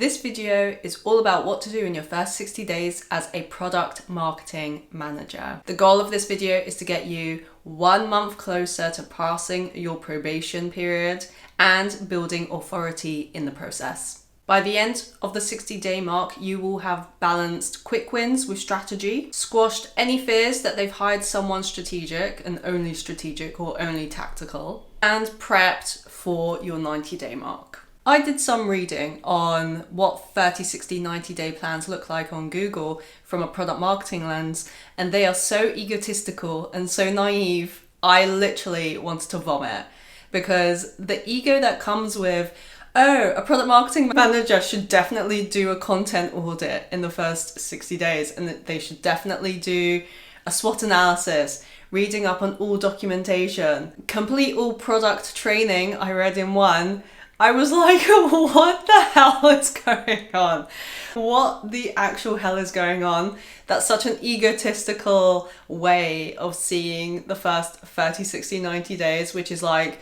This video is all about what to do in your first 60 days as a product marketing manager. The goal of this video is to get you 1 month closer to passing your probation period and building authority in the process. By the end of the 60-day mark, you will have balanced quick wins with strategy, squashed any fears that they've hired someone strategic and only strategic or only tactical, and prepped for your 90-day mark. I did some reading on what 30, 60, 90-day plans look like on Google from a product marketing lens, and they are so egotistical and so naive, I literally wanted to vomit. Because the ego that comes with, oh, a product marketing manager should definitely do a content audit in the first 60 days, and that they should definitely do a SWOT analysis, reading up on all documentation, complete all product training I read in one. I was like, what the hell is going on? What the actual hell is going on? That's such an egotistical way of seeing the first 30, 60, 90 days, which is like,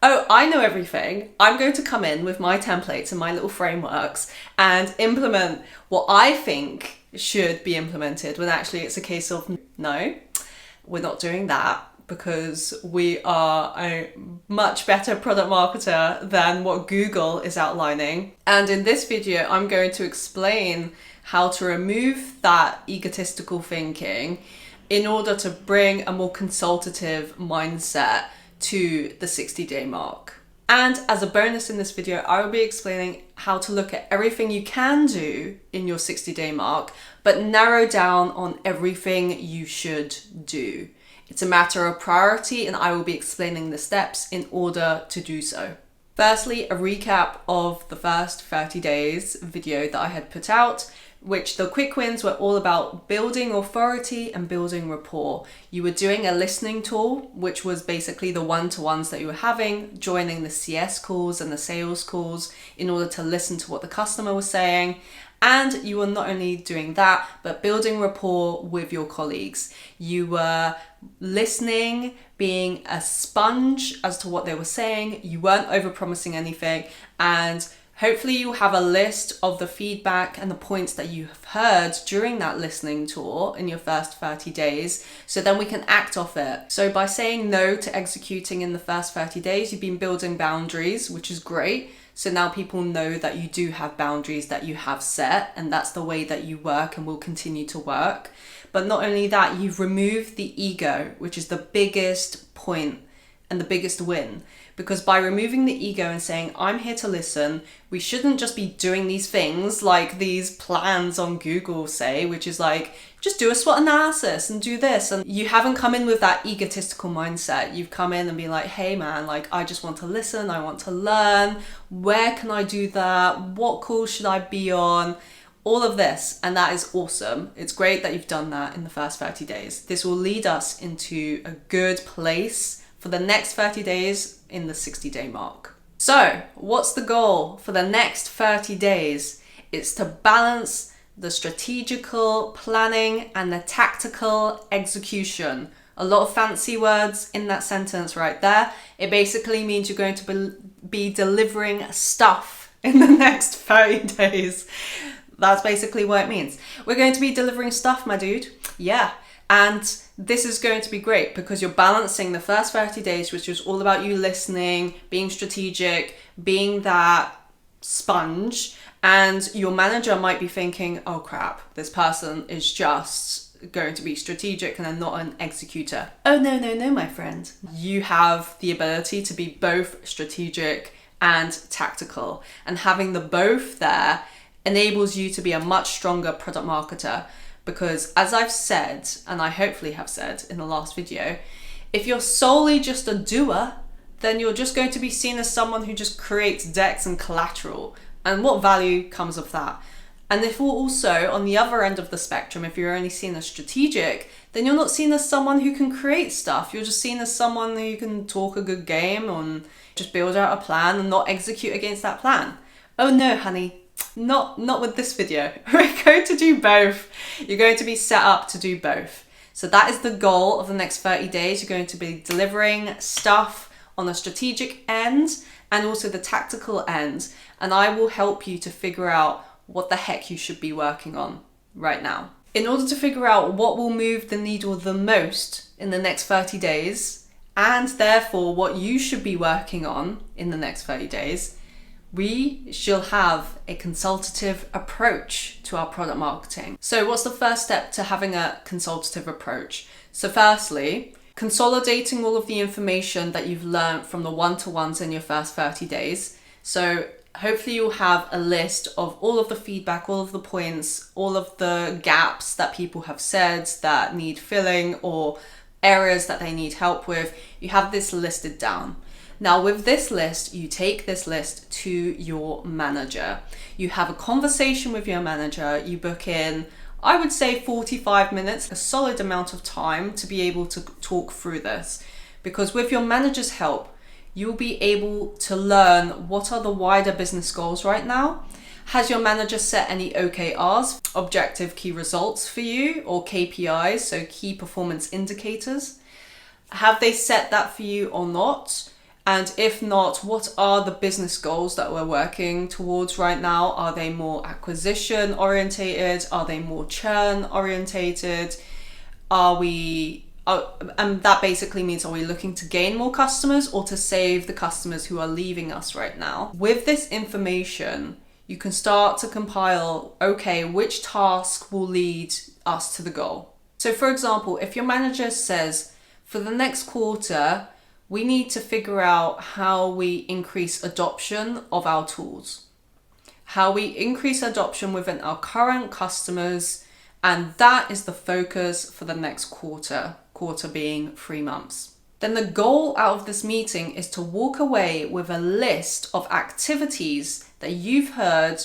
oh, I know everything. I'm going to come in with my templates and my little frameworks and implement what I think should be implemented, when actually it's a case of, no, we're not doing that, because we are a much better product marketer than what Google is outlining. And in this video, I'm going to explain how to remove that egotistical thinking in order to bring a more consultative mindset to the 60-day mark. And as a bonus in this video, I will be explaining how to look at everything you can do in your 60-day mark, but narrow down on everything you should do. It's a matter of priority, and I will be explaining the steps in order to do so. Firstly, a recap of the first 30 days video that I had put out, which the quick wins were all about building authority and building rapport. You were doing a listening tool, which was basically the one-to-ones that you were having, joining the CS calls and the sales calls in order to listen to what the customer was saying. And you were not only doing that, but building rapport with your colleagues. You were listening, being a sponge as to what they were saying. You weren't overpromising anything. And hopefully you have a list of the feedback and the points that you have heard during that listening tour in your first 30 days, so then we can act off it. So by saying no to executing in the first 30 days, you've been building boundaries, which is great. So now people know that you do have boundaries that you have set, and that's the way that you work and will continue to work. But not only that, you've removed the ego, which is the biggest point and the biggest win. Because by removing the ego and saying, I'm here to listen, we shouldn't just be doing these things like these plans on Google say, which is like, just do a SWOT analysis and do this. And you haven't come in with that egotistical mindset. You've come in and been like, hey man, like I just want to listen, I want to learn. Where can I do that? What calls should I be on? All of this, and that is awesome. It's great that you've done that in the first 30 days. This will lead us into a good place for the next 30 days in the 60-day mark. So what's the goal for the next 30 days? It's to balance the strategical planning and the tactical execution. A lot of fancy words in that sentence right there. It basically means you're going to be delivering stuff in the next 30 days. That's basically what it means. We're going to be delivering stuff, my dude. Yeah. And this is going to be great because you're balancing the first 30 days, which is all about you listening, being strategic, being that sponge. And your manager might be thinking, oh crap, this person is just going to be strategic and they're not an executor. Oh no, no, no, my friend. You have the ability to be both strategic and tactical. And having the both there enables you to be a much stronger product marketer. Because as I've said, and I hopefully have said in the last video, if you're solely just a doer, then you're just going to be seen as someone who just creates decks and collateral. And what value comes of that? And if we're also on the other end of the spectrum, if you're only seen as strategic, then you're not seen as someone who can create stuff. You're just seen as someone who can talk a good game and just build out a plan and not execute against that plan. Oh no, honey. Not with this video. We're going to do both. You're going to be set up to do both. So that is the goal of the next 30 days. You're going to be delivering stuff on the strategic end and also the tactical end. and I will help you to figure out what the heck you should be working on right now. In order to figure out what will move the needle the most in the next 30 days, and therefore what you should be working on in the next 30 days, we shall have a consultative approach to our product marketing. So what's the first step to having a consultative approach? So firstly, consolidating all of the information that you've learned from the one-to-ones in your first 30 days. So hopefully you'll have a list of all of the feedback, all of the points, all of the gaps that people have said that need filling or areas that they need help with. You have this listed down. Now with this list, you take this list to your manager. You have a conversation with your manager. You book in, I would say 45 minutes, a solid amount of time to be able to talk through this. Because with your manager's help, you'll be able to learn what are the wider business goals right now. Has your manager set any OKRs, objective key results for you, or KPIs, so key performance indicators? Have they set that for you or not? And if not, what are the business goals that we're working towards right now? Are they more acquisition orientated? Are they more churn orientated? And that basically means, are we looking to gain more customers or to save the customers who are leaving us right now? With this information, you can start to compile, okay, which task will lead us to the goal? So for example, if your manager says, for the next quarter, we need to figure out how we increase adoption of our tools, how we increase adoption within our current customers, and that is the focus for the next quarter being 3 months. Then the goal out of this meeting is to walk away with a list of activities that you've heard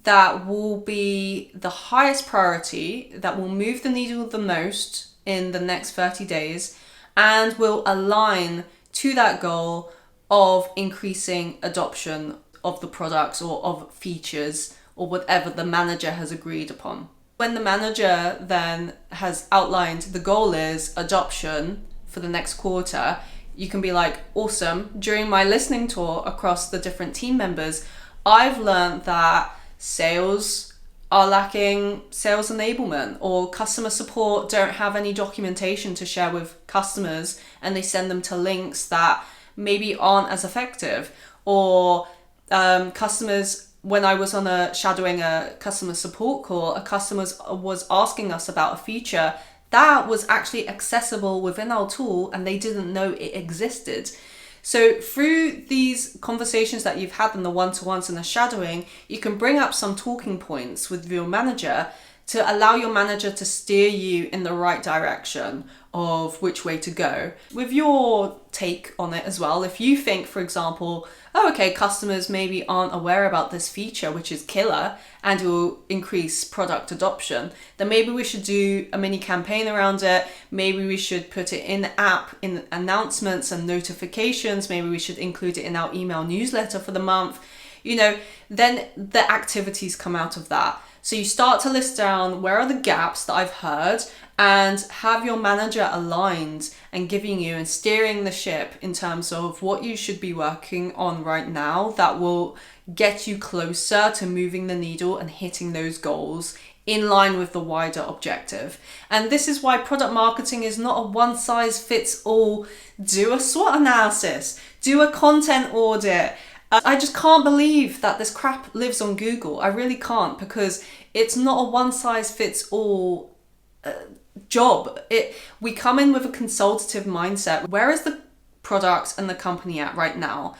that will be the highest priority, that will move the needle the most in the next 30 days, and will align to that goal of increasing adoption of the products or of features or whatever the manager has agreed upon. When the manager then has outlined the goal is adoption for the next quarter, you can be like, awesome, during my listening tour across the different team members, I've learned that sales are lacking sales enablement, or customer support don't have any documentation to share with customers and they send them to links that maybe aren't as effective, or customers, when I was shadowing a customer support call, a customer was asking us about a feature that was actually accessible within our tool and they didn't know it existed. So through these conversations that you've had in the one-to-ones and the shadowing, you can bring up some talking points with your manager to allow your manager to steer you in the right direction of which way to go. With your take on it as well, if you think, for example, oh, okay, customers maybe aren't aware about this feature, which is killer, and will increase product adoption, then maybe we should do a mini campaign around it. Maybe we should put it in the app, in announcements and notifications. Maybe we should include it in our email newsletter for the month. Then the activities come out of that. So you start to list down where are the gaps that I've heard and have your manager aligned and giving you and steering the ship in terms of what you should be working on right now that will get you closer to moving the needle and hitting those goals in line with the wider objective. And this is why product marketing is not a one size fits all. Do a SWOT analysis, do a content audit. I just can't believe that this crap lives on Google. I really can't, because it's not a one size fits all job. We come in with a consultative mindset. Where is the product and the company at right now?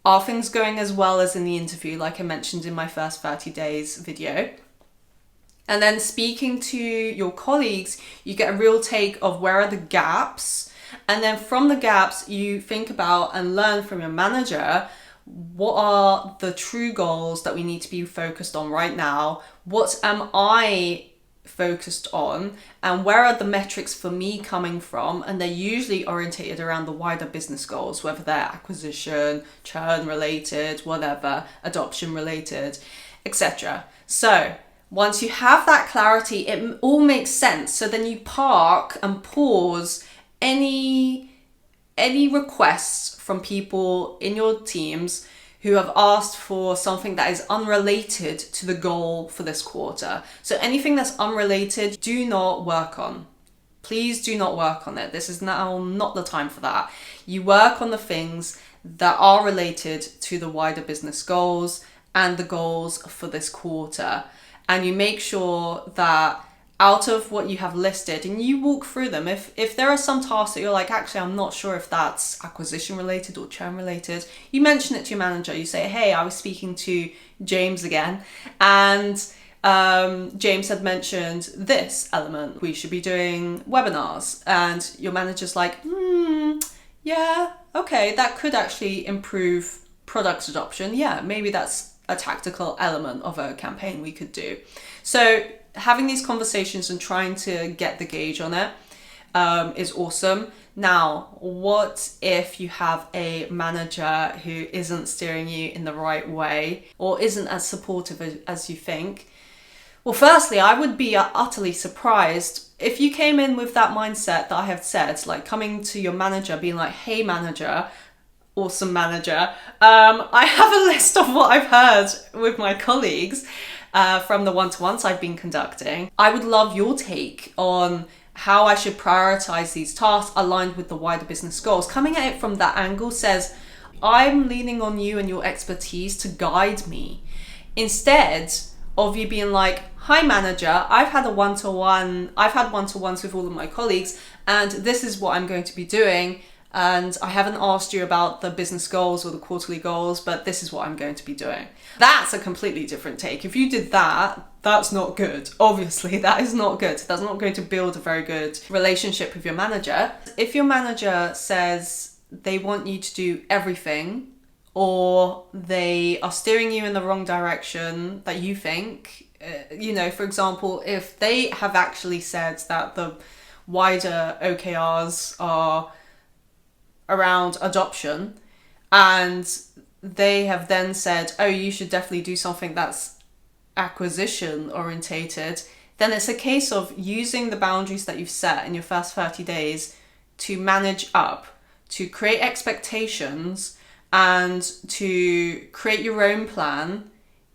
Are things going as well as in the interview, like I mentioned in my first 30 days video? And then speaking to your colleagues, you get a real take of where are the gaps. And then from the gaps, you think about and learn from your manager, what are the true goals that we need to be focused on right now? What am I focused on? And where are the metrics for me coming from? And they're usually orientated around the wider business goals, whether they're acquisition, churn related, whatever, adoption related, etc. So once you have that clarity, it all makes sense. So then you park and pause any requests from people in your teams who have asked for something that is unrelated to the goal for this quarter. So anything that's unrelated, do not work on. Please do not work on it. This is now not the time for that. You work on the things that are related to the wider business goals and the goals for this quarter. And you make sure that out of what you have listed, and you walk through them. If there are some tasks that you're like, actually, I'm not sure if that's acquisition related or churn related, you mention it to your manager. You say, hey, I was speaking to James again, and James had mentioned this element. We should be doing webinars. And your manager's like, yeah, okay, that could actually improve product adoption. Yeah, maybe that's a tactical element of a campaign we could do. So having these conversations and trying to get the gauge on it is awesome. Now, what if you have a manager who isn't steering you in the right way or isn't as supportive as you think? Well, firstly, I would be utterly surprised if you came in with that mindset that I have said, like coming to your manager, being like, hey manager, awesome manager, I have a list of what I've heard with my colleagues from the one-to-ones I've been conducting. I would love your take on how I should prioritize these tasks aligned with the wider business goals. Coming at it from that angle says, I'm leaning on you and your expertise to guide me. Instead of you being like, hi manager, I've had one-to-ones with all of my colleagues, and this is what I'm going to be doing. And I haven't asked you about the business goals or the quarterly goals, but this is what I'm going to be doing. That's a completely different take. If you did that, that's not good. Obviously, that is not good. That's not going to build a very good relationship with your manager. If your manager says they want you to do everything, or they are steering you in the wrong direction that you think, for example, if they have actually said that the wider OKRs are around adoption, and they have then said, oh, you should definitely do something that's acquisition orientated, then it's a case of using the boundaries that you've set in your first 30 days to manage up, to create expectations, and to create your own plan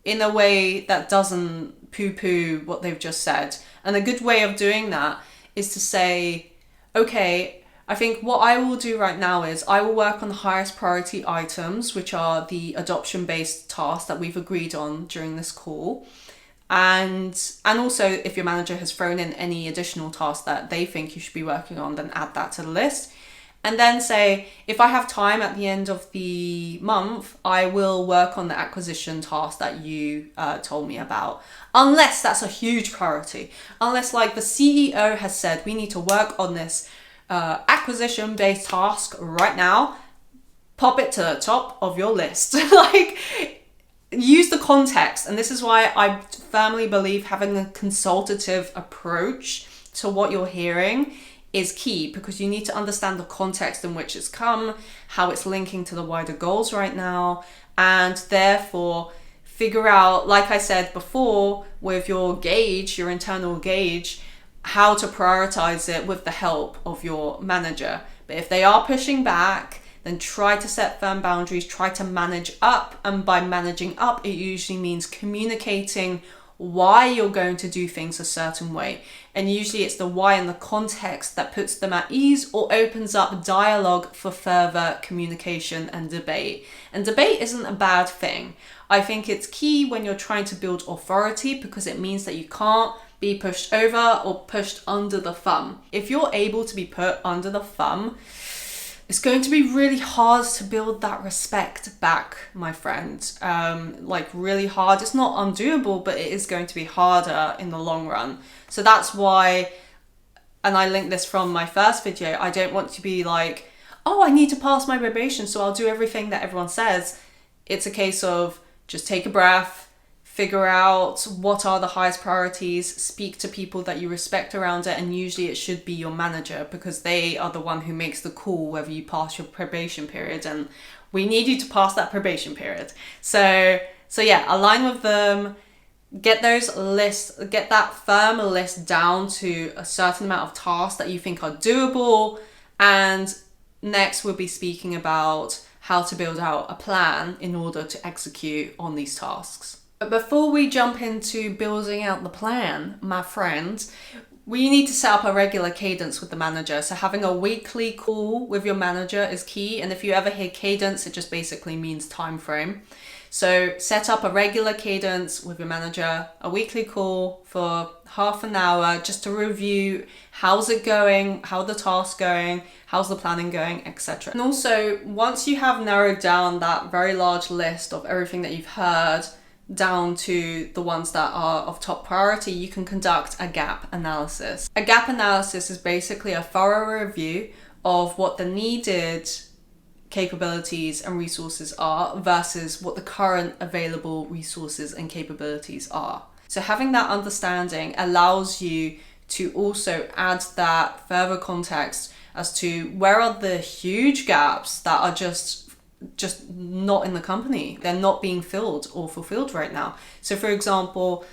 in a way that doesn't poo-poo what they've just said. And a good way of doing that is to say, okay, I think what I will do right now is I will work on the highest priority items, which are the adoption-based tasks that we've agreed on during this call. And also, if your manager has thrown in any additional tasks that they think you should be working on, then add that to the list. And then say, if I have time at the end of the month, I will work on the acquisition task that you told me about. Unless that's a huge priority. Unless like the CEO has said, we need to work on this acquisition-based task right now, pop it to the top of your list. Like, use the context. And this is why I firmly believe having a consultative approach to what you're hearing is key, because you need to understand the context in which it's come, how it's linking to the wider goals right now, and therefore figure out, like I said before, with your gauge, your internal gauge, how to prioritize it with the help of your manager. But if they are pushing back, then try to set firm boundaries, try to manage up. And by managing up, it usually means communicating why you're going to do things a certain way. And usually it's the why and the context that puts them at ease or opens up dialogue for further communication and debate. And debate isn't a bad thing. I think it's key when you're trying to build authority, because it means that you can't be pushed over or pushed under the thumb. If you're able to be put under the thumb, it's going to be really hard to build that respect back, my friend. Like really hard. It's not undoable, but it is going to be harder in the long run. So that's why, and I linked this from my first video, I don't want to be like, oh, I need to pass my probation, so I'll do everything that everyone says. It's a case of just take a breath, figure out what are the highest priorities, speak to people that you respect around it, and usually it should be your manager, because they are the one who makes the call whether you pass your probation period, and we need you to pass that probation period. So yeah, align with them, get those lists, get that firm list down to a certain amount of tasks that you think are doable, and next we'll be speaking about how to build out a plan in order to execute on these tasks. But before we jump into building out the plan, my friends, we need to set up a regular cadence with the manager. So having a weekly call with your manager is key. And if you ever hear cadence, it just basically means time frame. So set up a regular cadence with your manager, a weekly call for half an hour just to review how's it going, how the task's going, how's the planning going, etc. And also, once you have narrowed down that very large list of everything that you've heard down to the ones that are of top priority, you can conduct a gap analysis. A gap analysis is basically a thorough review of what the needed capabilities and resources are versus what the current available resources and capabilities are. So having that understanding allows you to also add that further context as to where are the huge gaps that are just not in the company. They're not being filled or fulfilled right now. So for example,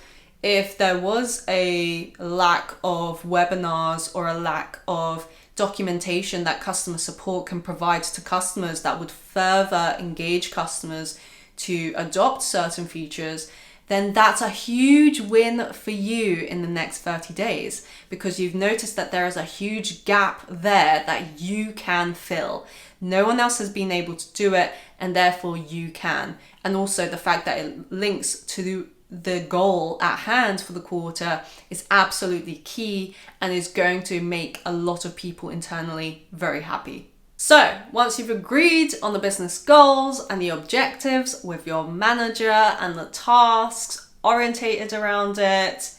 if there was a lack of webinars or a lack of documentation that customer support can provide to customers that would further engage customers to adopt certain features, then that's a huge win for you in the next 30 days because you've noticed that there is a huge gap there that you can fill. No one else has been able to do it, and therefore you can. And also the fact that it links to the goal at hand for the quarter is absolutely key and is going to make a lot of people internally very happy. So once you've agreed on the business goals and the objectives with your manager and the tasks orientated around it,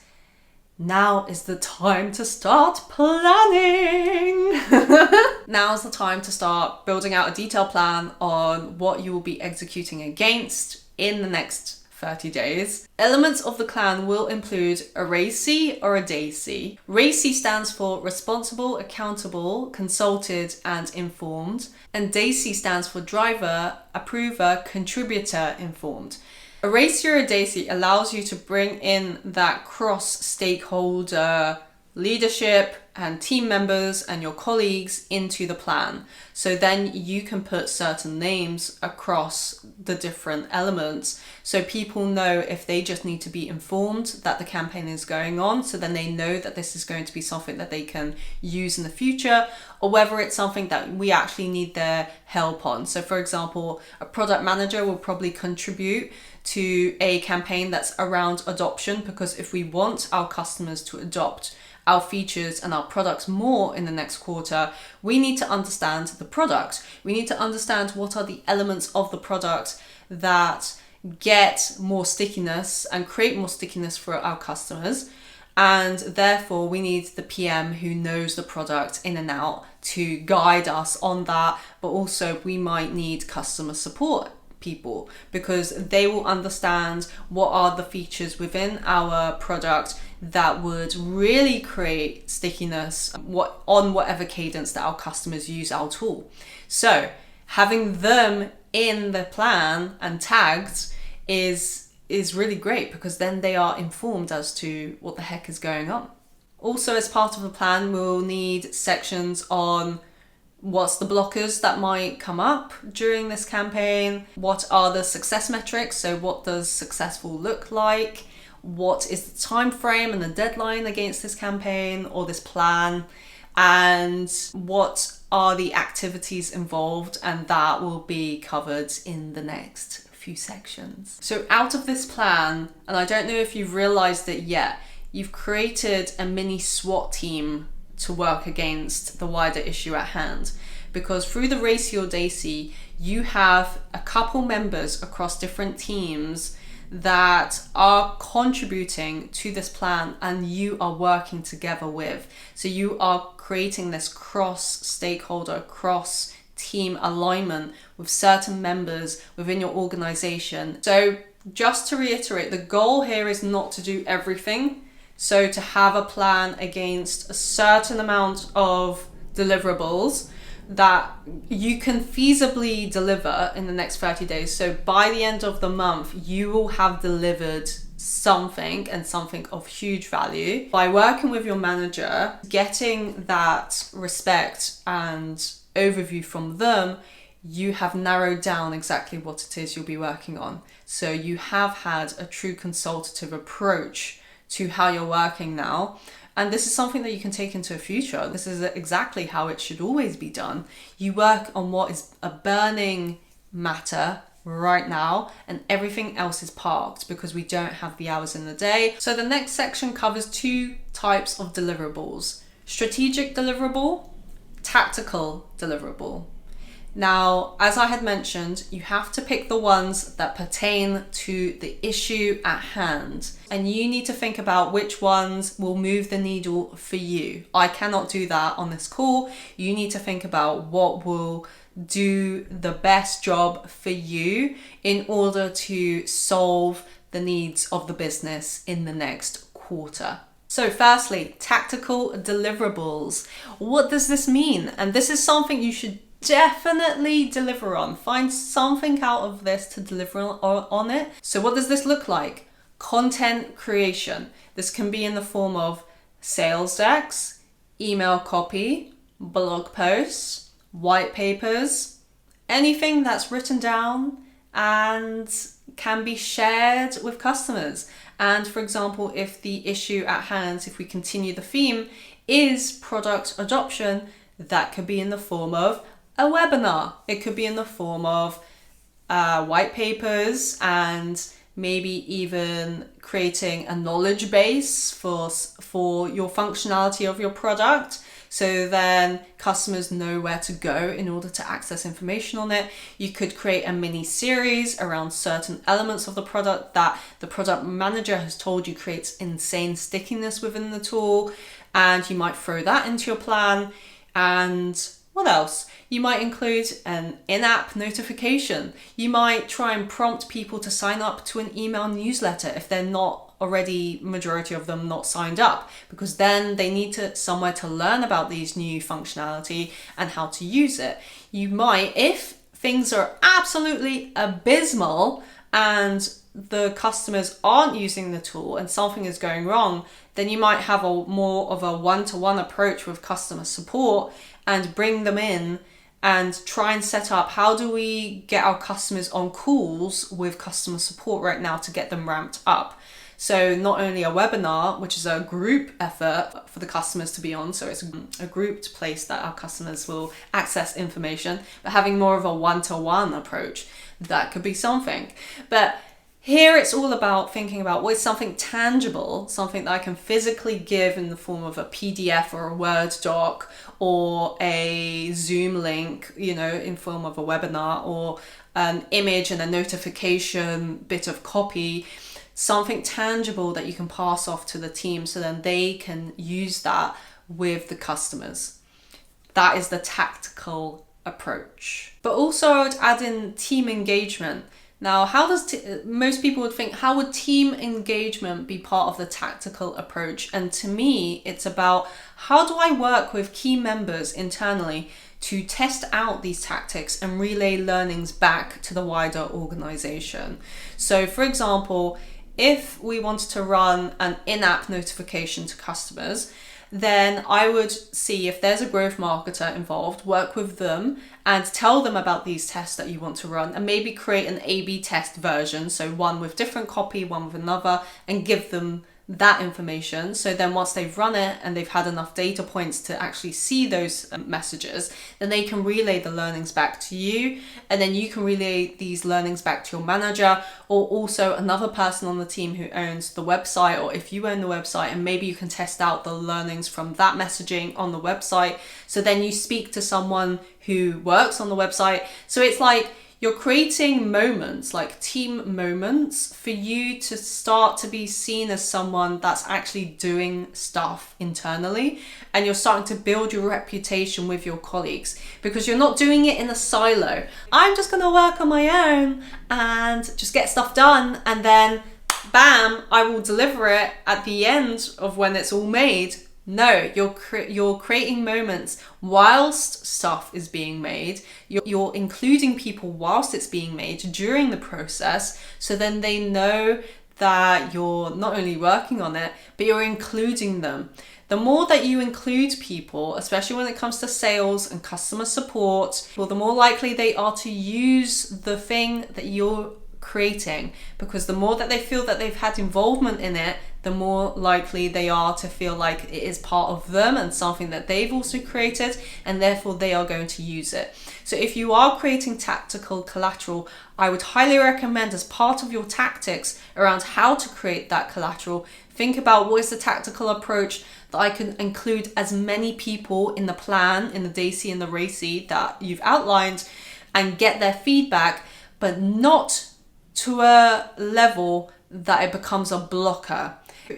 now is the time to start planning. Now's the time to start building out a detailed plan on what you will be executing against in the next 30 days. Elements of the plan will include a RACI or a DACI. RACI stands for responsible, accountable, consulted, and informed. And DACI stands for driver, approver, contributor, informed. A RACI or a DACI allows you to bring in that cross-stakeholder leadership and team members and your colleagues into the plan. So then you can put certain names across the different elements so people know if they just need to be informed that the campaign is going on, so then they know that this is going to be something that they can use in the future, or whether it's something that we actually need their help on. So for example, a product manager will probably contribute to a campaign that's around adoption, because if we want our customers to adopt our features and our products more in the next quarter, we need to understand the product. We need to understand what are the elements of the product that get more stickiness and create more stickiness for our customers. And therefore we need the PM who knows the product in and out to guide us on that. But also we might need customer support people because they will understand what are the features within our product that would really create stickiness on whatever cadence that our customers use our tool. So having them in the plan and tagged is really great because then they are informed as to what the heck is going on. Also, as part of the plan, we'll need sections on what's the blockers that might come up during this campaign, what are the success metrics, so what does successful look like, what is the time frame and the deadline against this campaign or this plan, and what are the activities involved, and that will be covered in the next few sections. So out of this plan, and I don't know if you've realized it yet, you've created a mini SWAT team to work against the wider issue at hand, because through the RACI or DACI you have a couple members across different teams that are contributing to this plan and you are working together with. So you are creating this cross-stakeholder, cross-team alignment with certain members within your organization. So just to reiterate, the goal here is not to do everything. So to have a plan against a certain amount of deliverables that you can feasibly deliver in the next 30 days. So by the end of the month, you will have delivered something, and something of huge value. By working with your manager, getting that respect and overview from them, you have narrowed down exactly what it is you'll be working on. So you have had a true consultative approach to how you're working now. And this is something that you can take into the future. This is exactly how it should always be done. You work on what is a burning matter right now, and everything else is parked because we don't have the hours in the day. So the next section covers two types of deliverables: strategic deliverable, tactical deliverable. Now, as I had mentioned, you have to pick the ones that pertain to the issue at hand, and you need to think about which ones will move the needle for you. I cannot do that on this call. You need to think about what will do the best job for you in order to solve the needs of the business in the next quarter. So firstly, tactical deliverables. What does this mean? And this is something you should definitely deliver on. Find something out of this to deliver on it. So what does this look like? Content creation. This can be in the form of sales decks, email copy, blog posts, white papers, anything that's written down and can be shared with customers. And for example, if the issue at hand, if we continue the theme, is product adoption, that could be in the form of a webinar. It could be in the form of white papers, and maybe even creating a knowledge base for your functionality of your product. So then customers know where to go in order to access information on it. You could create a mini series around certain elements of the product that the product manager has told you creates insane stickiness within the tool. And you might throw that into your plan. And what else? You might include an in-app notification. You might try and prompt people to sign up to an email newsletter if they're not already, majority of them not signed up, because then they need somewhere to learn about these new functionality and how to use it. You might, if things are absolutely abysmal and the customers aren't using the tool and something is going wrong, then you might have a more of a one-to-one approach with customer support and bring them in and try and set up, how do we get our customers on calls with customer support right now to get them ramped up? So not only a webinar, which is a group effort for the customers to be on, so it's a grouped place that our customers will access information, but having more of a one-to-one approach, that could be something. But here it's all about thinking about what is something tangible, something that I can physically give in the form of a PDF or a Word doc or a Zoom link, in form of a webinar, or an image and a notification bit of copy, something tangible that you can pass off to the team so then they can use that with the customers. That is the tactical approach. But also I would add in team engagement. Now, how does most people would think, how would team engagement be part of the tactical approach? And to me, it's about how do I work with key members internally to test out these tactics and relay learnings back to the wider organization. So for example, if we wanted to run an in-app notification to customers, then I would see if there's a growth marketer involved, work with them and tell them about these tests that you want to run, and maybe create an A/B test version. So one with different copy, one with another, and give them that information. So then once they've run it and they've had enough data points to actually see those messages, then they can relay the learnings back to you, and then you can relay these learnings back to your manager, or also another person on the team who owns the website, or if you own the website, and maybe you can test out the learnings from that messaging on the website. So then you speak to someone who works on the website. So it's like you're creating moments, like team moments, for you to start to be seen as someone that's actually doing stuff internally, and you're starting to build your reputation with your colleagues, because you're not doing it in a silo. I'm just gonna work on my own and just get stuff done, and then bam, I will deliver it at the end of when it's all made. No, you're creating moments whilst stuff is being made. You're including people whilst it's being made during the process, so then they know that you're not only working on it, but you're including them. The more that you include people, especially when it comes to sales and customer support, well, the more likely they are to use the thing that you're creating, because the more that they feel that they've had involvement in it, the more likely they are to feel like it is part of them and something that they've also created, and therefore they are going to use it. So if you are creating tactical collateral, I would highly recommend, as part of your tactics around how to create that collateral, think about what is the tactical approach that I can include as many people in the plan, in the DAISY and the RACY that you've outlined, and get their feedback, but not to a level that it becomes a blocker.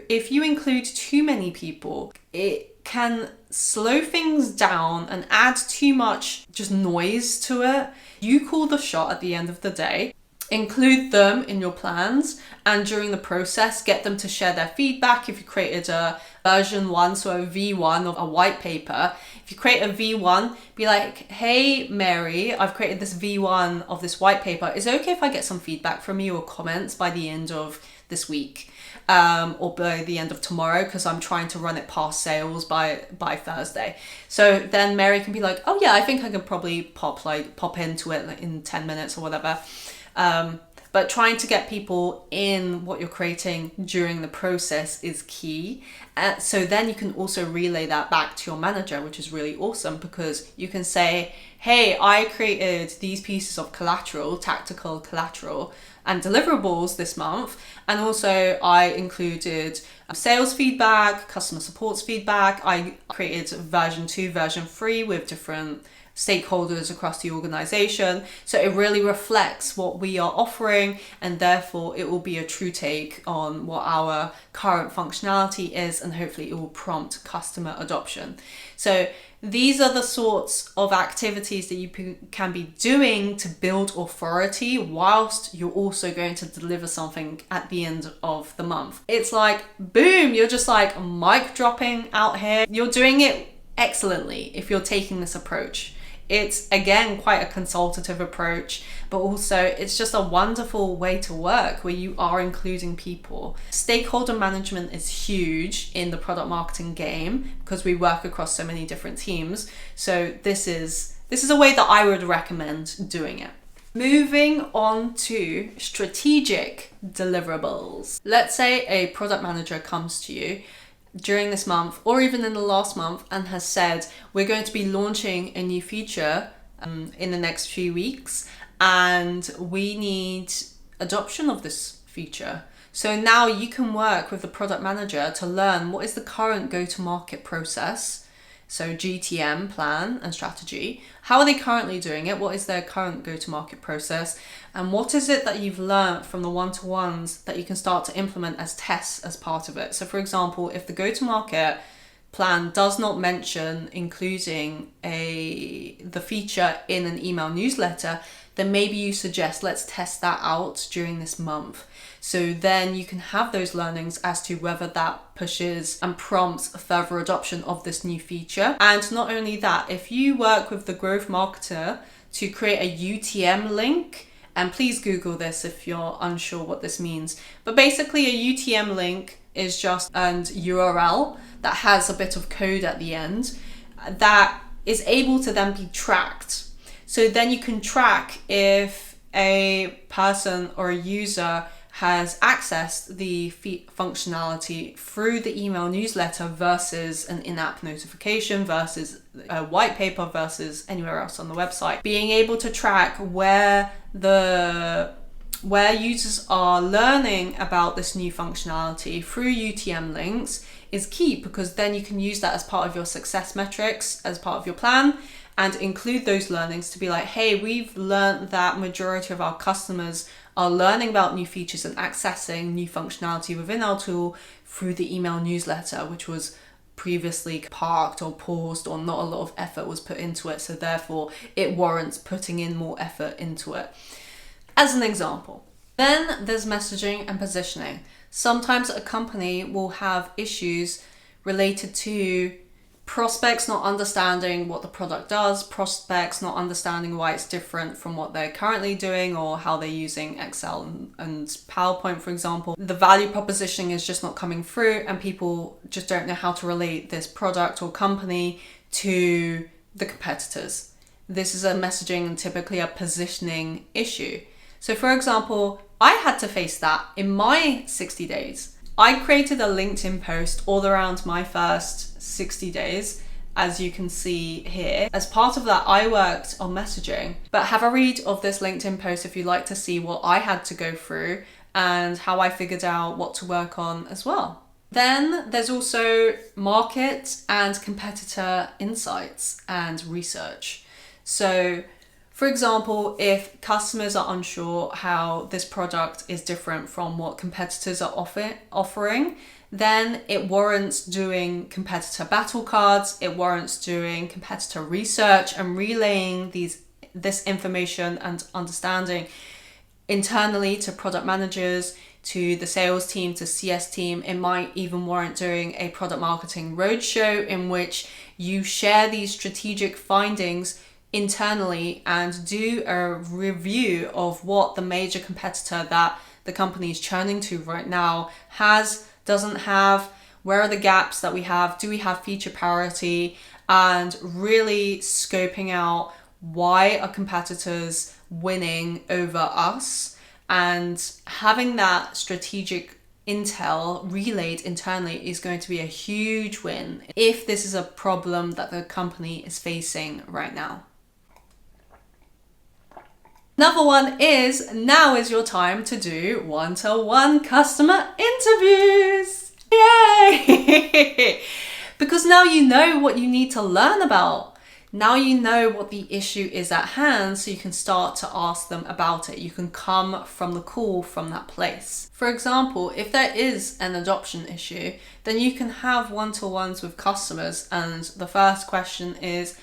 If you include too many people, it can slow things down and add too much just noise to it. You call the shot at the end of the day. Include them in your plans, and during the process, get them to share their feedback. If you created a version 1, so a V1 of a white paper, if you create a V1, be like, hey, Mary, I've created this V1 of this white paper. Is it okay if I get some feedback from you or comments by the end of this week? Or by the end of tomorrow, because I'm trying to run it past sales by Thursday. So then Mary can be like, oh yeah, I think I can probably pop into it in 10 minutes or whatever. But trying to get people in what you're creating during the process is key. So then you can also relay that back to your manager, which is really awesome, because you can say, hey, I created these pieces of collateral, tactical collateral, and deliverables this month. And also I included sales feedback, customer supports feedback. I created version 2, version 3 with different stakeholders across the organization. So it really reflects what we are offering, and therefore it will be a true take on what our current functionality is, and hopefully it will prompt customer adoption. So these are the sorts of activities that you can be doing to build authority whilst you're also going to deliver something at the end of the month. It's like, boom, you're just like mic dropping out here. You're doing it excellently if you're taking this approach. It's, again, quite a consultative approach, but also it's just a wonderful way to work where you are including people. Stakeholder management is huge in the product marketing game because we work across so many different teams. So this is a way that I would recommend doing it. Moving on to strategic deliverables. Let's say a product manager comes to you during this month or even in the last month and has said, we're going to be launching a new feature in the next few weeks, and we need adoption of this feature. So now you can work with the product manager to learn what is the current go-to-market process. So GTM, plan and strategy. How are they currently doing it? What is their current go-to-market process? And what is it that you've learned from the one-to-ones that you can start to implement as tests as part of it? So for example, if the go-to-market plan does not mention including the feature in an email newsletter, then maybe you suggest, let's test that out during this month. So then you can have those learnings as to whether that pushes and prompts further adoption of this new feature. And not only that, if you work with the growth marketer to create a UTM link, and please Google this if you're unsure what this means, but basically a UTM link is just an URL that has a bit of code at the end that is able to then be tracked. So then you can track if a person or a user has accessed the functionality through the email newsletter versus an in-app notification versus a white paper versus anywhere else on the website. Being able to track where users are learning about this new functionality through UTM links is key, because then you can use that as part of your success metrics, as part of your plan, and include those learnings to be like, hey, we've learned that majority of our customers are learning about new features and accessing new functionality within our tool through the email newsletter, which was previously parked or paused, or not a lot of effort was put into it. So therefore it warrants putting in more effort into it, as an example. Then there's messaging and positioning. Sometimes a company will have issues related to prospects not understanding what the product does, prospects not understanding why it's different from what they're currently doing or how they're using Excel and PowerPoint, for example. The value propositioning is just not coming through, and people just don't know how to relate this product or company to the competitors. This is a messaging and typically a positioning issue. So for example, I had to face that in my 60 days. I created a LinkedIn post all around my first 60 days, as you can see here. As part of that, I worked on messaging, but have a read of this LinkedIn post if you'd like to see what I had to go through and how I figured out what to work on as well. Then there's also market and competitor insights and research. So for example, if customers are unsure how this product is different from what competitors are offering, then it warrants doing competitor battle cards, it warrants doing competitor research and relaying this information and understanding internally to product managers, to the sales team, to CS team. It might even warrant doing a product marketing roadshow in which you share these strategic findings internally and do a review of what the major competitor that the company is churning to right now has, doesn't have, where are the gaps that we have, do we have feature parity, and really scoping out why are competitors winning over us, and having that strategic intel relayed internally is going to be a huge win if this is a problem that the company is facing right now. Another one is, now is your time to do one-to-one customer interviews. Yay! Because now you know what you need to learn about. Now you know what the issue is at hand, so you can start to ask them about it. You can come from the call from that place. For example, if there is an adoption issue, then you can have one-to-ones with customers, and the first question is,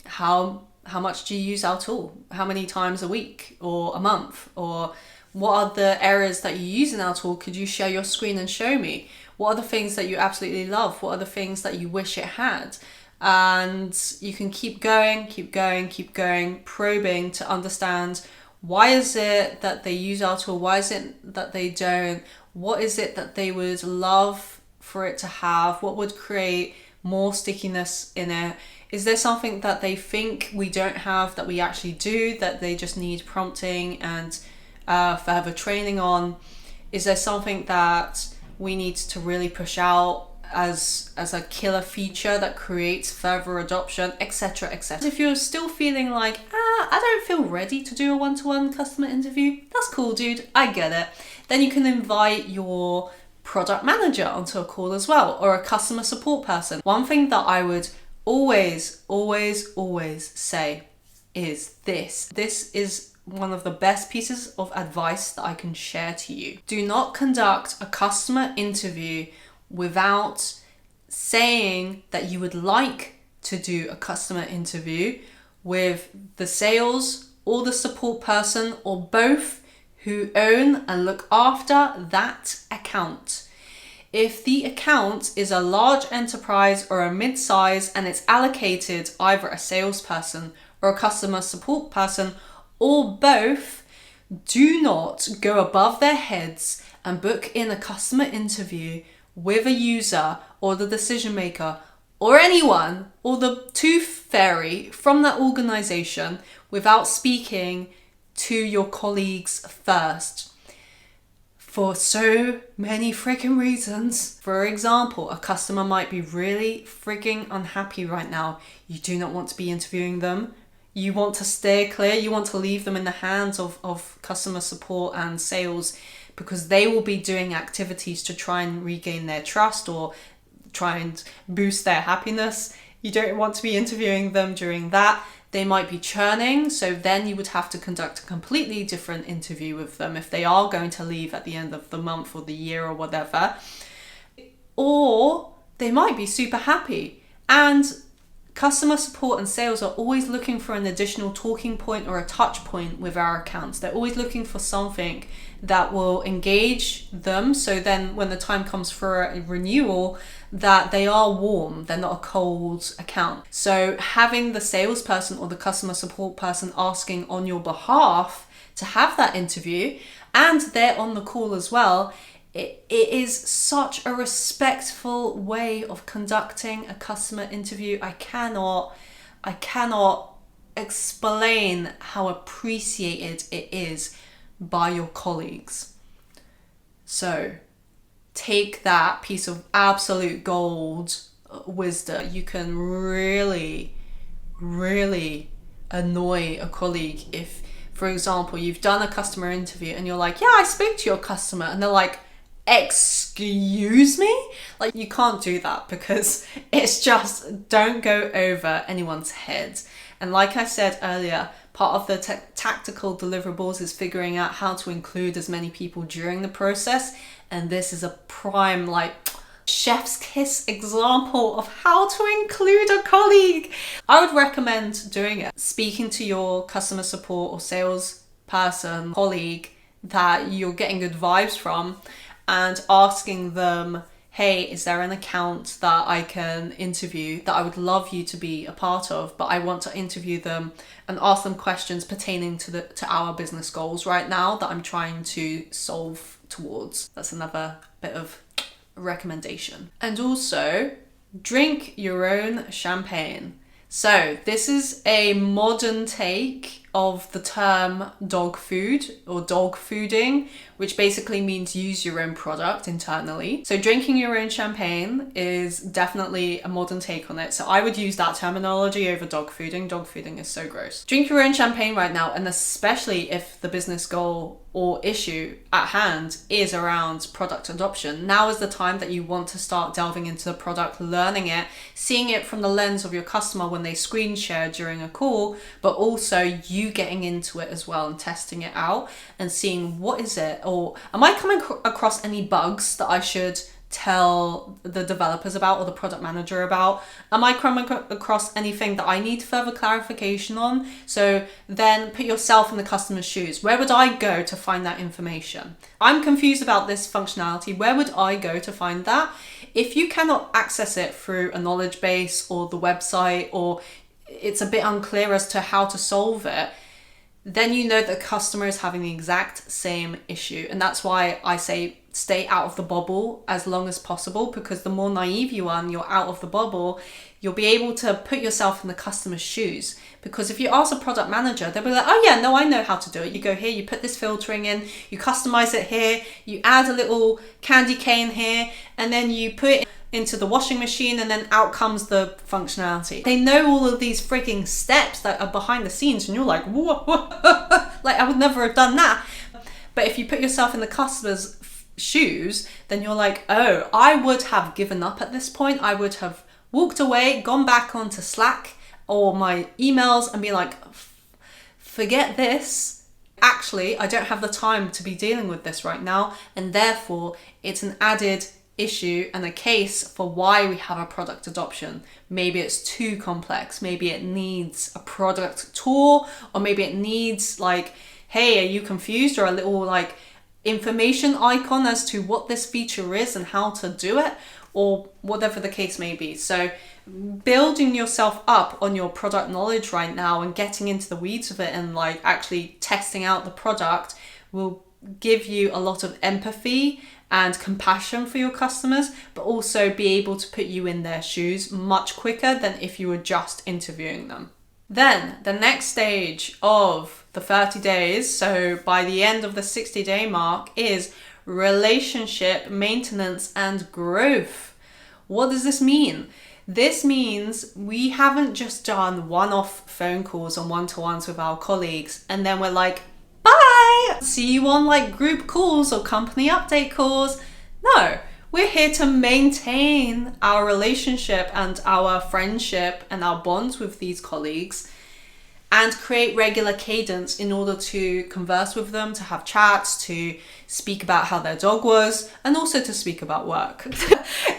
how much do you use our tool? How many times a week or a month? Or what are the areas that you use in our tool? Could you share your screen and show me? What are the things that you absolutely love? What are the things that you wish it had? And you can keep going, probing to understand, why is it that they use our tool? Why is it that they don't? What is it that they would love for it to have? What would create more stickiness in it? Is there something that they think we don't have that we actually do, that they just need prompting and further training on? Is there something that we need to really push out as a killer feature that creates further adoption, etc., etc. If you're still feeling like, I don't feel ready to do a one-to-one customer interview, that's cool, dude, I get it. Then you can invite your product manager onto a call as well, or a customer support person. One thing that I would always say is this. This is one of the best pieces of advice that I can share to you. Do not conduct a customer interview without saying that you would like to do a customer interview with the sales or the support person or both who own and look after that account. If the account is a large enterprise or a mid-size and it's allocated either a salesperson or a customer support person or both, do not go above their heads and book in a customer interview with a user or the decision maker or anyone or the tooth fairy from that organization without speaking to your colleagues first. For so many freaking reasons. For example, a customer might be really freaking unhappy right now. You do not want to be interviewing them. You want to steer clear. You want to leave them in the hands of customer support and sales, because they will be doing activities to try and regain their trust or try and boost their happiness. You don't want to be interviewing them during that. They might be churning, so then you would have to conduct a completely different interview with them if they are going to leave at the end of the month or the year or whatever. Or they might be super happy, and Customer support and sales are always looking for an additional talking point or a touch point with our accounts. They're always looking for something that will engage them, so then when the time comes for a renewal, that they are warm, they're not a cold account. So having the salesperson or the customer support person asking on your behalf to have that interview, and they're on the call as well, it is such a respectful way of conducting a customer interview. I cannot explain how appreciated it is by your colleagues. So take that piece of absolute gold wisdom. You can really annoy a colleague if, for example, you've done a customer interview and you're like, yeah, I spoke to your customer, and they're like, excuse me? Like, you can't do that, because it's just, don't go over anyone's head. And like I said earlier, part of the tactical deliverables is figuring out how to include as many people during the process. And this is a prime, like, chef's kiss example of how to include a colleague. I would recommend doing it. Speaking to your customer support or sales person, colleague that you're getting good vibes from, and asking them, hey, is there an account that I can interview that I would love you to be a part of, but I want to interview them and ask them questions pertaining to our business goals right now that I'm trying to solve towards. That's another bit of recommendation. And also, drink your own champagne. So this is a modern take of the term dog food or dog fooding, which basically means use your own product internally. So drinking your own champagne is definitely a modern take on it. So I would use that terminology over dog fooding. Dog fooding is so gross. Drink your own champagne right now, and especially if the business goal or issue at hand is around product adoption. Now is the time that you want to start delving into the product, learning it, seeing it from the lens of your customer when they screen share during a call, but also you getting into it as well and testing it out and seeing what is it, or am I coming across any bugs that I should tell the developers about or the product manager about? Am I coming across anything that I need further clarification on? So then put yourself in the customer's shoes. Where would I go to find that information? I'm confused about this functionality. Where would I go to find that? If you cannot access it through a knowledge base or the website, or it's a bit unclear as to how to solve it, then you know the customer is having the exact same issue. And that's why I say stay out of the bubble as long as possible, because the more naive you are and you're out of the bubble, you'll be able to put yourself in the customer's shoes. Because if you ask a product manager, they'll be like, oh yeah, no, I know how to do it. You go here, you put this filtering in, you customize it here, you add a little candy cane here, and then you put it into the washing machine, and then out comes the functionality. They know all of these freaking steps that are behind the scenes, and you're like, whoa, like I would never have done that. But if you put yourself in the customer's shoes, then you're like, oh, I would have given up at this point. I would have walked away, gone back onto Slack or my emails and be like, forget this. Actually, I don't have the time to be dealing with this right now, and therefore it's an added issue and a case for why we have a product adoption. Maybe it's too complex, maybe it needs a product tour, or maybe it needs like, hey, are you confused, or a little like information icon as to what this feature is and how to do it, or whatever the case may be. So building yourself up on your product knowledge right now and getting into the weeds of it and like actually testing out the product will give you a lot of empathy and compassion for your customers, but also be able to put you in their shoes much quicker than if you were just interviewing them. Then the next stage of the 30 days, so by the end of the 60-day mark, is relationship maintenance and growth. What does this mean? This means we haven't just done one-off phone calls and one-to-ones with our colleagues and then we're like, bye, see you on like group calls or company update calls. No, we're here to maintain our relationship and our friendship and our bonds with these colleagues. and create regular cadence in order to converse with them, to have chats, to speak about how their dog was, and also to speak about work.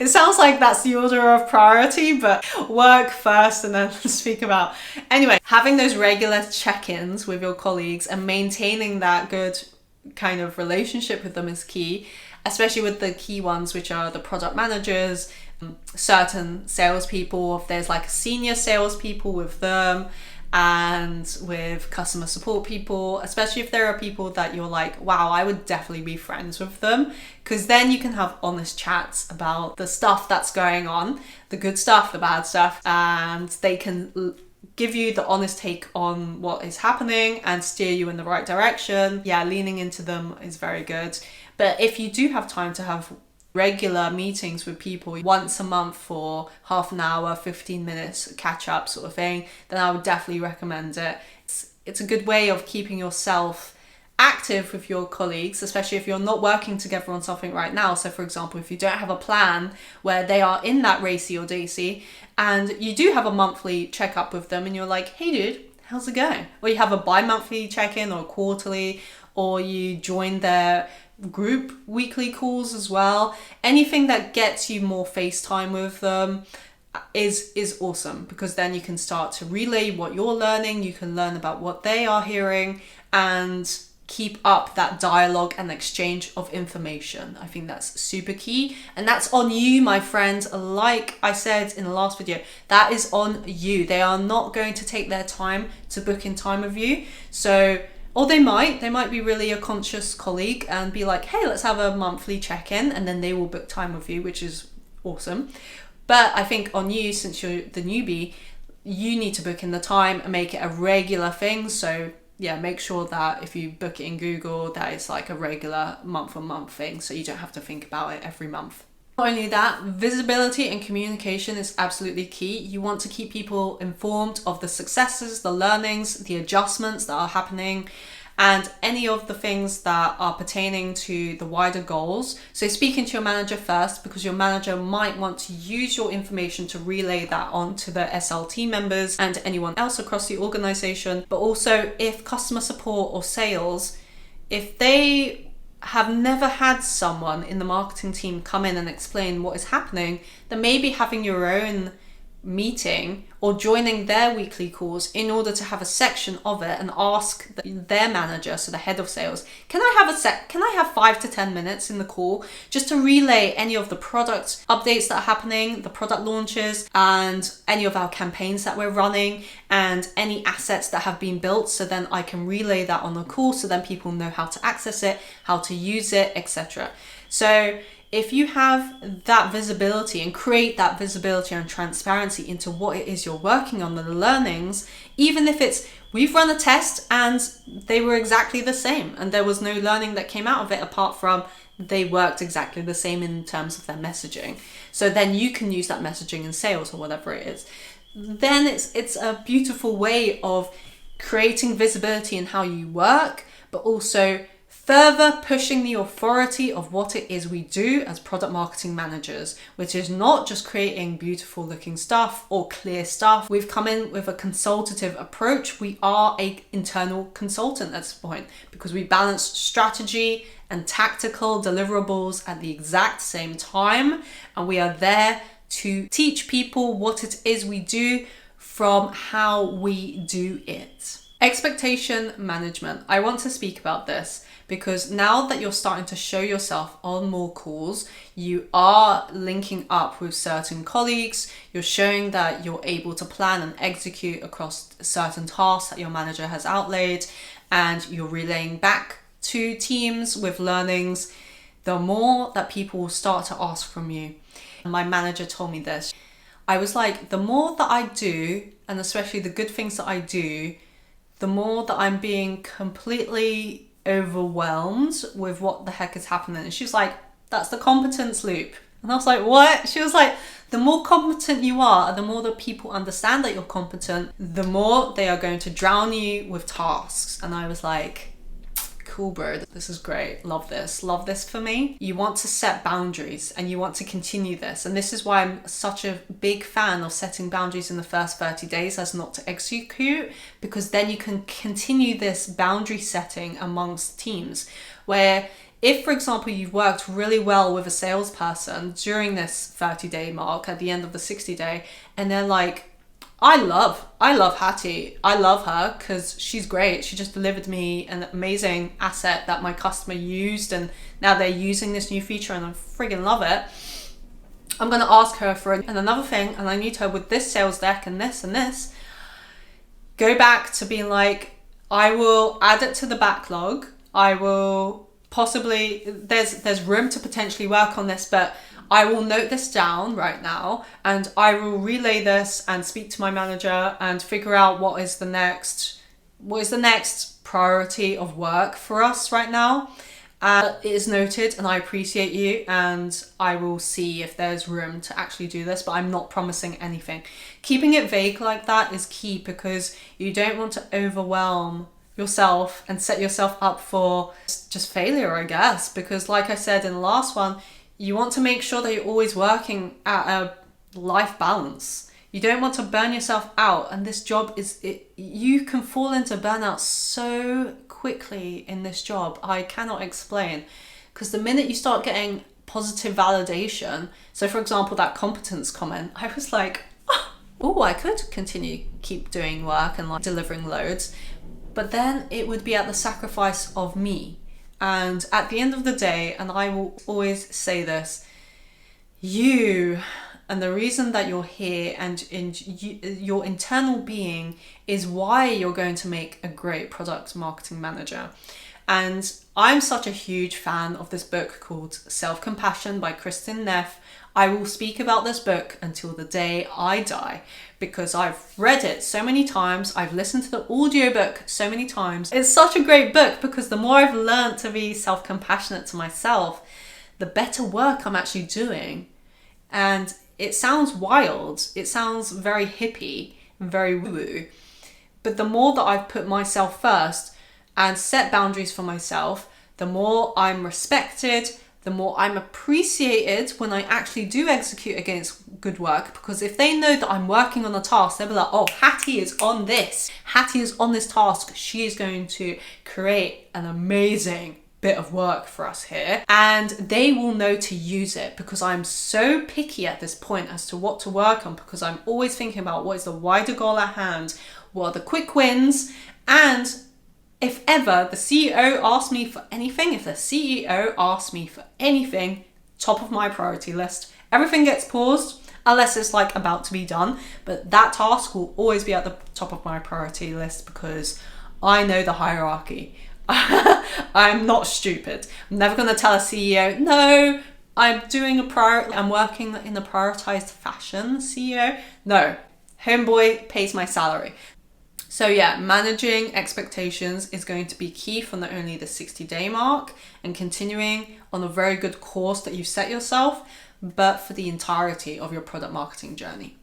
It sounds like that's the order of priority, but work first and then speak about. Anyway, having those regular check-ins with your colleagues and maintaining that good kind of relationship with them is key, especially with the key ones, which are the product managers, certain salespeople, if there's like senior salespeople with them, and with customer support people, especially if there are people that you're like, wow, I would definitely be friends with them, because then you can have honest chats about the stuff that's going on, the good stuff, the bad stuff, and they can give you the honest take on what is happening and steer you in the right direction. Yeah, leaning into them is very good. But if you do have time to have regular meetings with people once a month for half an hour, 15 minutes, catch up sort of thing, then I would definitely recommend it. It's a good way of keeping yourself active with your colleagues, especially if you're not working together on something right now. So for example, if you don't have a plan where they are in that racy or daisy, and you do have a monthly checkup with them and you're like, hey dude, how's it going? Or you have a bi-monthly check-in or quarterly, or you join their group weekly calls as well. Anything that gets you more FaceTime with them is awesome, because then you can start to relay what you're learning, you can learn about what they are hearing, and keep up that dialogue and exchange of information. I think that's super key, and that's on you, my friends. Like I said in the last video, that is on you. They are not going to take their time to book in time with you. So, or they might be really a conscious colleague and be like, hey, let's have a monthly check-in, and then they will book time with you, which is awesome. But I think on you, since you're the newbie, you need to book in the time and make it a regular thing. So yeah, make sure that if you book it in Google, that it's like a regular month-on-month thing, so you don't have to think about it every month. Not only that, visibility and communication is absolutely key. You want to keep people informed of the successes, the learnings, the adjustments that are happening, and any of the things that are pertaining to the wider goals. So speaking to your manager first, because your manager might want to use your information to relay that on to the SLT members and anyone else across the organization. But also if customer support or sales, if they have never had someone in the marketing team come in and explain what is happening, then maybe having your own meeting or joining their weekly calls in order to have a section of it and ask their manager, so the head of sales, can I have 5 to 10 minutes in the call just to relay any of the product updates that are happening, the product launches, and any of our campaigns that we're running, and any assets that have been built, so then I can relay that on the call, so then people know how to access it, how to use it, etc. So if you have that visibility and create that visibility and transparency into what it is you're working on, the learnings, even if it's, we've run a test and they were exactly the same and there was no learning that came out of it apart from they worked exactly the same in terms of their messaging. So then you can use that messaging in sales or whatever it is. Then it's a beautiful way of creating visibility in how you work, but also further pushing the authority of what it is we do as product marketing managers, which is not just creating beautiful looking stuff or clear stuff. We've come in with a consultative approach. We are an internal consultant at this point because we balance strategy and tactical deliverables at the exact same time. And we are there to teach people what it is we do from how we do it. Expectation management. I want to speak about this because now that you're starting to show yourself on more calls, you are linking up with certain colleagues, you're showing that you're able to plan and execute across certain tasks that your manager has outlaid, and you're relaying back to teams with learnings, the more that people will start to ask from you. My manager told me this. I was like, the more that I do, and especially the good things that I do, the more that I'm being completely overwhelmed with what the heck is happening. And she was like, that's the competence loop. And I was like, what? She was like, the more competent you are, the more that people understand that you're competent, the more they are going to drown you with tasks. And I was like, Cool, bro. This is great. Love this. Love this for me. You want to set boundaries and you want to continue this. And this is why I'm such a big fan of setting boundaries in the first 30 days as not to execute, because then you can continue this boundary setting amongst teams where if, for example, you've worked really well with a salesperson during this 30-day mark at the end of the 60-day, and they're like, I love Hattie. I love her because she's great. She just delivered me an amazing asset that my customer used, and now they're using this new feature and I friggin' love it. I'm going to ask her for another thing, and I need her with this sales deck and this and this. Go back to being like, I will add it to the backlog. I will possibly, there's room to potentially work on this, but I will note this down right now and I will relay this and speak to my manager and figure out what is the next priority of work for us right now. It is noted and I appreciate you, and I will see if there's room to actually do this, but I'm not promising anything. Keeping it vague like that is key because you don't want to overwhelm yourself and set yourself up for just failure, I guess, because like I said in the last one, you want to make sure that you're always working at a life balance. You don't want to burn yourself out, and this job you can fall into burnout so quickly in this job. I cannot explain, because the minute you start getting positive validation, so for example that competence comment, I was like, oh, I could keep doing work and like delivering loads, but then it would be at the sacrifice of me. And at the end of the day, and I will always say this, you and the reason that you're here and your internal being is why you're going to make a great product marketing manager. And I'm such a huge fan of this book called Self-Compassion by Kristin Neff. I will speak about this book until the day I die because I've read it so many times. I've listened to the audiobook so many times. It's such a great book because the more I've learned to be self-compassionate to myself, the better work I'm actually doing. And it sounds wild. It sounds very hippie and very woo-woo. But the more that I've put myself first and set boundaries for myself, the more I'm respected, the more I'm appreciated when I actually do execute against good work. Because if they know that I'm working on a task, they'll be like, oh, Hattie is on this. Hattie is on this task. She is going to create an amazing bit of work for us here. And they will know to use it because I'm so picky at this point as to what to work on, because I'm always thinking about what is the wider goal at hand, what are the quick wins, and if ever the CEO asks me for anything, top of my priority list. Everything gets paused unless it's like about to be done, but that task will always be at the top of my priority list because I know the hierarchy. I'm not stupid. I'm never going to tell a CEO, no, I'm working in a prioritized fashion, CEO. No, homeboy pays my salary. So yeah, managing expectations is going to be key for not only the 60-day mark and continuing on a very good course that you've set yourself, but for the entirety of your product marketing journey.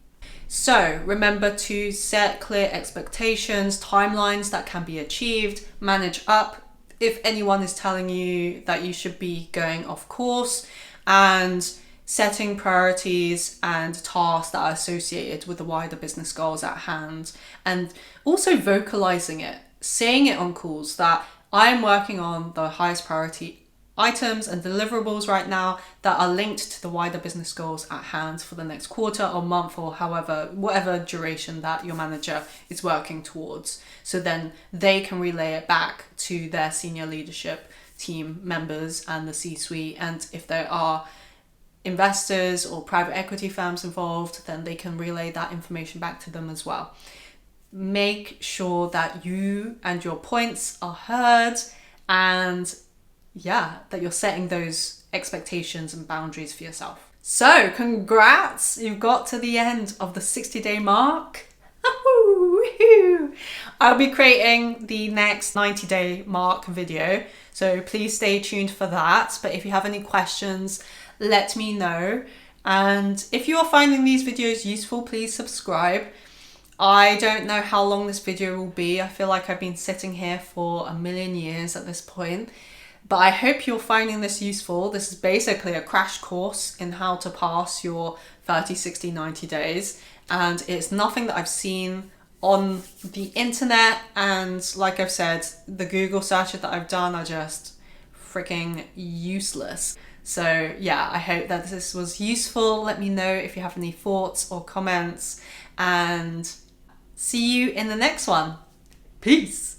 So remember to set clear expectations, timelines that can be achieved, manage up if anyone is telling you that you should be going off course, and setting priorities and tasks that are associated with the wider business goals at hand, and also vocalizing it, saying it on calls that I am working on the highest priority items and deliverables right now that are linked to the wider business goals at hand for the next quarter or month or whatever duration that your manager is working towards. So then they can relay it back to their senior leadership team members and the C-suite, and if there are investors or private equity firms involved, then they can relay that information back to them as well. Make sure that you and your points are heard, and that you're setting those expectations and boundaries for yourself. So congrats, you've got to the end of the 60-day mark. I'll be creating the next 90-day mark video, so please stay tuned for that. But if you have any questions, let me know. And if you are finding these videos useful, please subscribe. I don't know how long this video will be. I feel like I've been sitting here for a million years at this point. But I hope you're finding this useful. This is basically a crash course in how to pass your 30, 60, 90 days. And it's nothing that I've seen on the internet. And like I've said, the Google searches that I've done are just freaking useless. So yeah, I hope that this was useful. Let me know if you have any thoughts or comments, and see you in the next one. Peace.